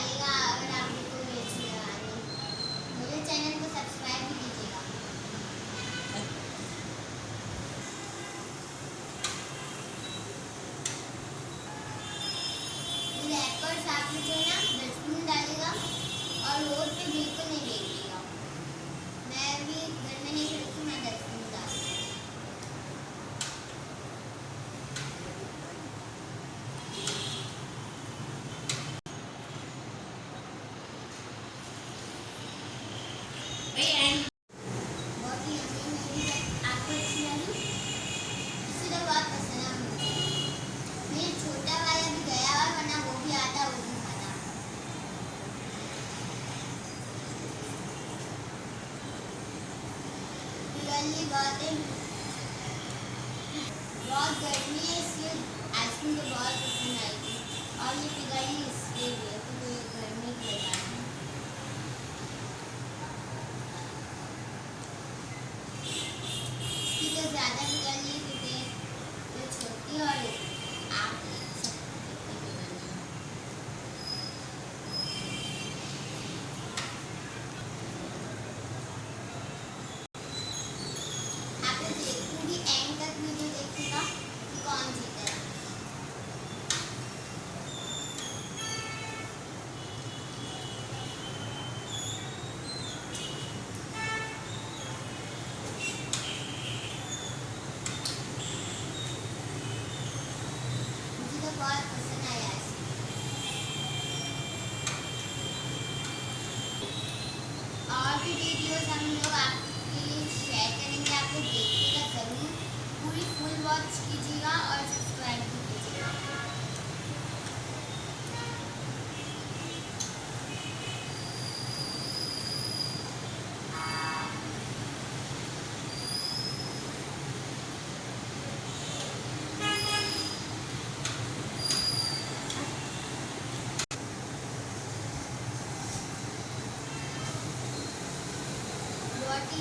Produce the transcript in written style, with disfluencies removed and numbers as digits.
डालिएगा अगर आपको कोई अच्छी लगा। मेरे चैनल को सब्सक्राइब भी कीजिएगा। रैपर्स आप जो है ना डस्टबिन डालिएगा और रोड पे बिल्कुल नहीं फेंकिएगा। मैं भी घर में नहीं फेंकती, मैं डस्टबिन डालती हूँ। बहुत ही अमेजिंग आपको अच्छी लगी, इसी तरह बहुत पसंद है मुझे। मेरे छोटा वाला भी गया हुआ, वरना वो भी आता वो भी खाता। पिघलनी बहुत गर्मी है, इसलिए आइसक्रीम तो बहुत पसंद आई थी और ये पिघली इसलिए भी है क्योंकि गर्मी की वजह से। इसकी तो ज़्यादा पिघलनी है क्योंकि ये छोटी और आप देख सकते हैं कितनी पिघलनी है। आप पूरी एंड तक वीडियो देखिएगा कि कौन जीता है। मुझे तो बहुत पसंद आया और भी वीडियोस हम लोग आपके लिए शेयर करेंगे, आप लोग देखिएगा ज़रूर, पूरी फुल वॉच कीजिएगा और सब्सक्राइब भी कीजिएगा। बहुत ही